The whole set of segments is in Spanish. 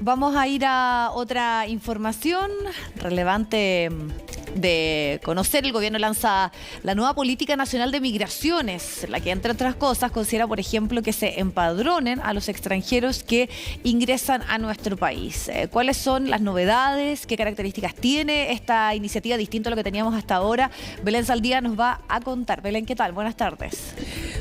Vamos a ir a otra información relevante de conocer. El gobierno lanza la nueva Política Nacional de Migraciones, la que, entre otras cosas, considera, por ejemplo, que se empadronen a los extranjeros que ingresan a nuestro país. ¿Cuáles son las novedades? ¿Qué características tiene esta iniciativa distinto a lo que teníamos hasta ahora? Belén Saldía nos va a contar. Belén, ¿qué tal? Buenas tardes.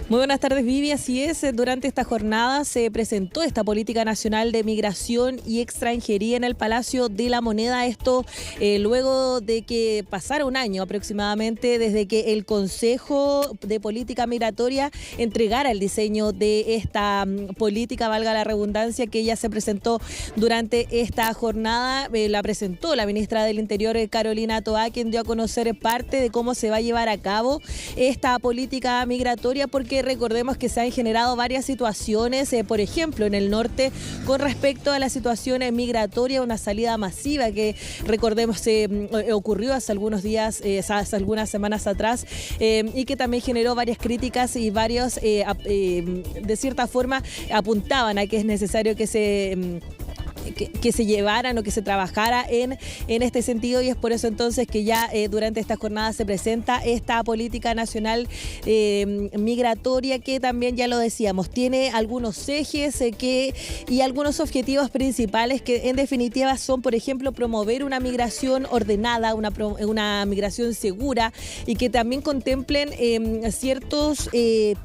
Muy buenas tardes, Vivi. Así es, durante esta jornada se presentó esta Política Nacional de Migración y Extranjería en el Palacio de la Moneda. Esto luego de que pasara un año aproximadamente desde que el Consejo de Política Migratoria entregara el diseño de esta política, valga la redundancia, que ya se presentó durante esta jornada. La presentó la ministra del Interior, Carolina Toá, quien dio a conocer parte de cómo se va a llevar a cabo esta política migratoria, porque recordemos que se han generado varias situaciones, por ejemplo, en el norte, con respecto a la situación migratoria, una salida masiva que recordemos ocurrió hace algunos días, hace algunas semanas atrás, y que también generó varias críticas y varios, de cierta forma, apuntaban a que es necesario que se llevaran o que se trabajara en este sentido, y es por eso entonces que ya durante esta jornada se presenta esta política nacional migratoria, que también, ya lo decíamos, tiene algunos ejes y algunos objetivos principales que en definitiva son, por ejemplo, promover una migración ordenada, una migración segura, y que también contemplen ciertos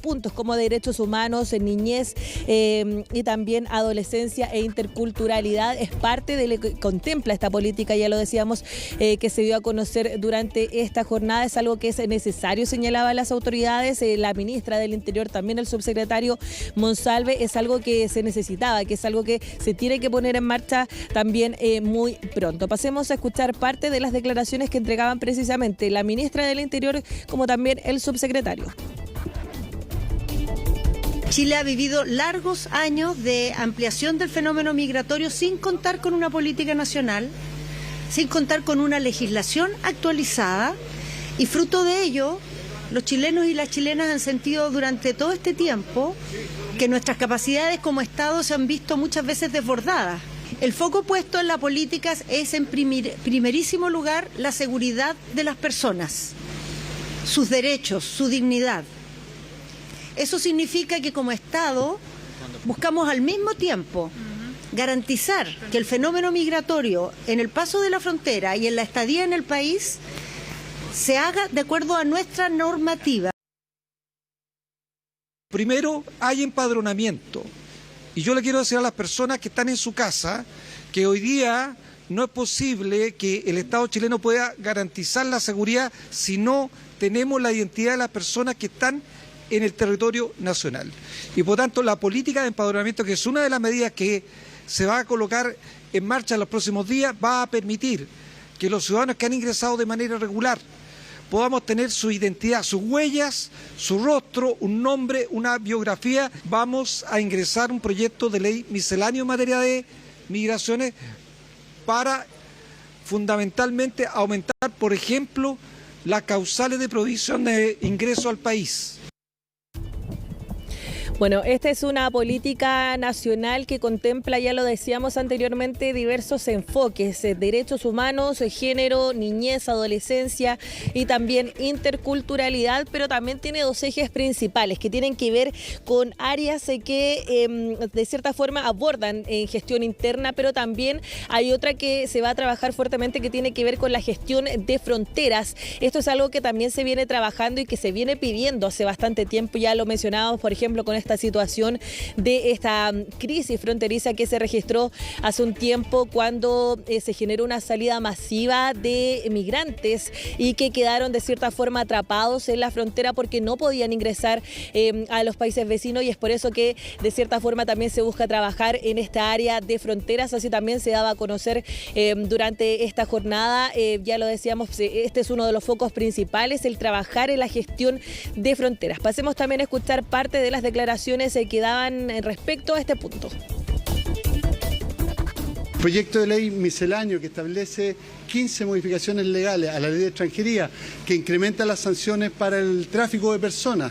puntos como derechos humanos, niñez y también adolescencia e interculturalidad. Es parte de lo que contempla esta política, ya lo decíamos, que se dio a conocer durante esta jornada. Es algo que es necesario, señalaban las autoridades, la ministra del Interior, también el subsecretario Monsalve. Es algo que se necesitaba, que es algo que se tiene que poner en marcha también muy pronto. Pasemos a escuchar parte de las declaraciones que entregaban precisamente la ministra del Interior como también el subsecretario. Chile ha vivido largos años de ampliación del fenómeno migratorio sin contar con una política nacional, sin contar con una legislación actualizada, y fruto de ello, los chilenos y las chilenas han sentido durante todo este tiempo que nuestras capacidades como Estado se han visto muchas veces desbordadas. El foco puesto en la política es, en primerísimo lugar, la seguridad de las personas, sus derechos, su dignidad. Eso significa que como Estado buscamos al mismo tiempo garantizar que el fenómeno migratorio en el paso de la frontera y en la estadía en el país se haga de acuerdo a nuestra normativa. Primero, hay empadronamiento. Y yo le quiero decir a las personas que están en su casa que hoy día no es posible que el Estado chileno pueda garantizar la seguridad si no tenemos la identidad de las personas que están en el territorio nacional. Y por tanto, la política de empadronamiento, que es una de las medidas que se va a colocar en marcha en los próximos días, va a permitir que los ciudadanos que han ingresado de manera irregular podamos tener su identidad, sus huellas, su rostro, un nombre, una biografía. Vamos a ingresar un proyecto de ley misceláneo en materia de migraciones para fundamentalmente aumentar, por ejemplo, las causales de provisión de ingreso al país. Bueno, esta es una política nacional que contempla, ya lo decíamos anteriormente, diversos enfoques: derechos humanos, género, niñez, adolescencia y también interculturalidad, pero también tiene dos ejes principales que tienen que ver con áreas que de cierta forma abordan en gestión interna, pero también hay otra que se va a trabajar fuertemente que tiene que ver con la gestión de fronteras. Esto es algo que también se viene trabajando y que se viene pidiendo hace bastante tiempo. Ya lo mencionábamos, por ejemplo, con esta situación de esta crisis fronteriza que se registró hace un tiempo cuando se generó una salida masiva de migrantes y que quedaron de cierta forma atrapados en la frontera porque no podían ingresar a los países vecinos, y es por eso que de cierta forma también se busca trabajar en esta área de fronteras. Así también se daba a conocer durante esta jornada, ya lo decíamos, este es uno de los focos principales, el trabajar en la gestión de fronteras. Pasemos también a escuchar parte de las declaraciones que daban respecto a este punto. Proyecto de ley misceláneo que establece 15 modificaciones legales a la ley de extranjería, que incrementa las sanciones para el tráfico de personas,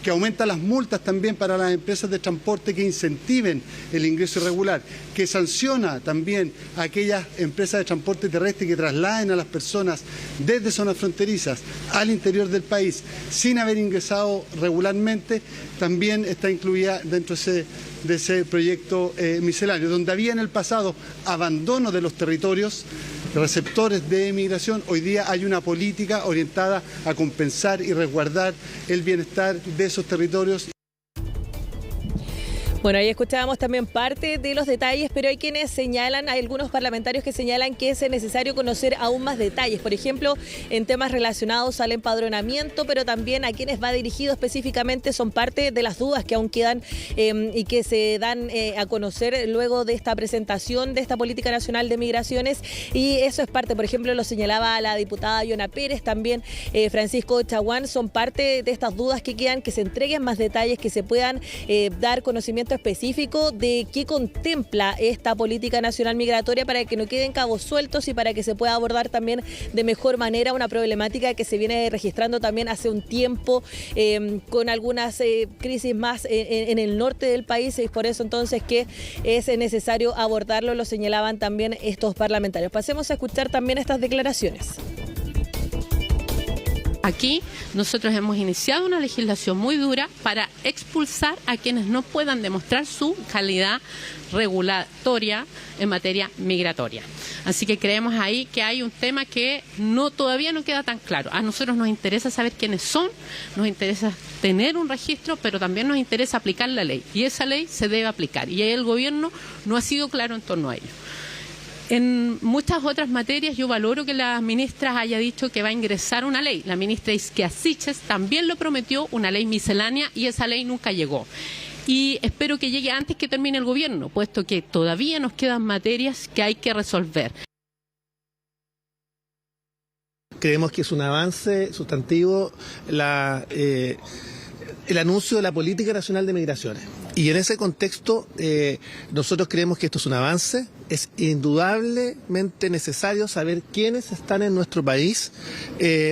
que aumenta las multas también para las empresas de transporte que incentiven el ingreso irregular, que sanciona también a aquellas empresas de transporte terrestre que trasladen a las personas desde zonas fronterizas al interior del país sin haber ingresado regularmente, también está incluida dentro de ese proyecto misceláneo, donde había en el pasado abandono de los territorios receptores de migración. Hoy día hay una política orientada a compensar y resguardar el bienestar de esos territorios. Bueno, ahí escuchábamos también parte de los detalles, pero hay quienes señalan, hay algunos parlamentarios que señalan que es necesario conocer aún más detalles. Por ejemplo, en temas relacionados al empadronamiento, pero también a quienes va dirigido específicamente son parte de las dudas que aún quedan y que se dan a conocer luego de esta presentación de esta Política Nacional de Migraciones. Y eso es parte, por ejemplo, lo señalaba la diputada Yona Pérez, también Francisco Chaguán, son parte de estas dudas que quedan, que se entreguen más detalles, que se puedan dar conocimiento específico de qué contempla esta política nacional migratoria para que no queden cabos sueltos y para que se pueda abordar también de mejor manera una problemática que se viene registrando también hace un tiempo con algunas crisis más en el norte del país, y por eso entonces que es necesario abordarlo, lo señalaban también estos parlamentarios. Pasemos a escuchar también estas declaraciones. Aquí nosotros hemos iniciado una legislación muy dura para expulsar a quienes no puedan demostrar su calidad regulatoria en materia migratoria. Así que creemos ahí que hay un tema que todavía no queda tan claro. A nosotros nos interesa saber quiénes son, nos interesa tener un registro, pero también nos interesa aplicar la ley. Y esa ley se debe aplicar. Y ahí el gobierno no ha sido claro en torno a ello. En muchas otras materias yo valoro que la ministra haya dicho que va a ingresar una ley. La ministra Isquia Siches también lo prometió, una ley miscelánea, y esa ley nunca llegó. Y espero que llegue antes que termine el gobierno, puesto que todavía nos quedan materias que hay que resolver. Creemos que es un avance sustantivo el anuncio de la Política Nacional de Migraciones. Y en ese contexto, nosotros creemos que esto es un avance. Es indudablemente necesario saber quiénes están en nuestro país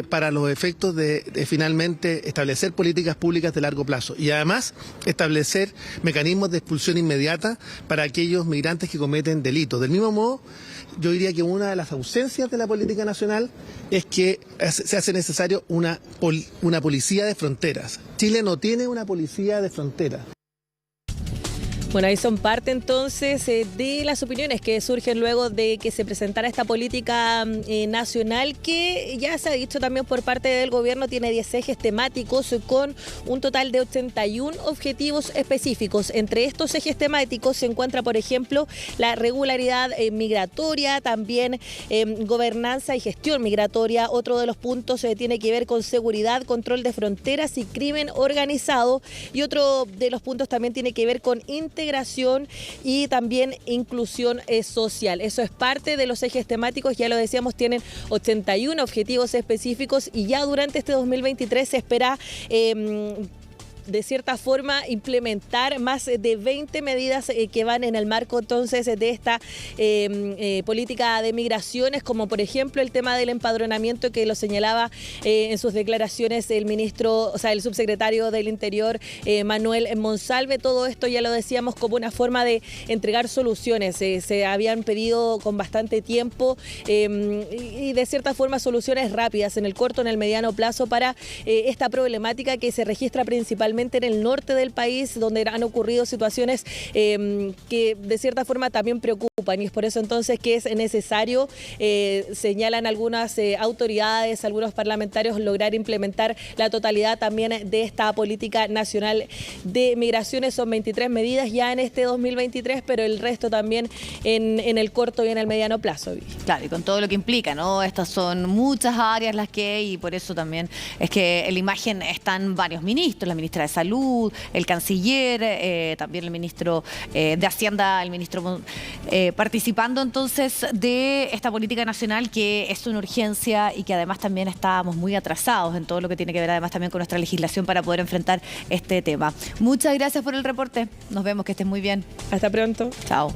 para los efectos de finalmente establecer políticas públicas de largo plazo y además establecer mecanismos de expulsión inmediata para aquellos migrantes que cometen delitos. Del mismo modo, yo diría que una de las ausencias de la política nacional es que se hace necesario una policía de fronteras. Chile no tiene una policía de fronteras. Bueno, ahí son parte entonces de las opiniones que surgen luego de que se presentara esta política nacional, que ya se ha dicho también por parte del gobierno tiene 10 ejes temáticos con un total de 81 objetivos específicos. Entre estos ejes temáticos se encuentra, por ejemplo, la regularidad migratoria, también gobernanza y gestión migratoria. Otro de los puntos tiene que ver con seguridad, control de fronteras y crimen organizado. Y otro de los puntos también tiene que ver con integración y también inclusión social. Eso es parte de los ejes temáticos, ya lo decíamos, tienen 81 objetivos específicos y ya durante este 2023 se espera de cierta forma implementar más de 20 medidas que van en el marco entonces de esta política de migraciones, como por ejemplo el tema del empadronamiento, que lo señalaba en sus declaraciones el ministro, el subsecretario del Interior, Manuel Monsalve. Todo esto ya lo decíamos como una forma de entregar soluciones. Se habían pedido con bastante tiempo y de cierta forma soluciones rápidas en el corto, en el mediano plazo para esta problemática que se registra principalmente en el norte del país, donde han ocurrido situaciones que de cierta forma también preocupan, y es por eso entonces que es necesario, señalan algunas autoridades, algunos parlamentarios, lograr implementar la totalidad también de esta política nacional de migraciones. Son 23 medidas ya en este 2023, pero el resto también en el corto y en el mediano plazo. Claro, y con todo lo que implica, ¿no? Estas son muchas áreas las que hay, y por eso también es que en la imagen están varios ministros, la ministra de Salud, el canciller, también el ministro de Hacienda, el ministro participando entonces de esta política nacional, que es una urgencia y que además también estábamos muy atrasados en todo lo que tiene que ver además también con nuestra legislación para poder enfrentar este tema. Muchas gracias por el reporte. Nos vemos, que estés muy bien. Hasta pronto. Chao.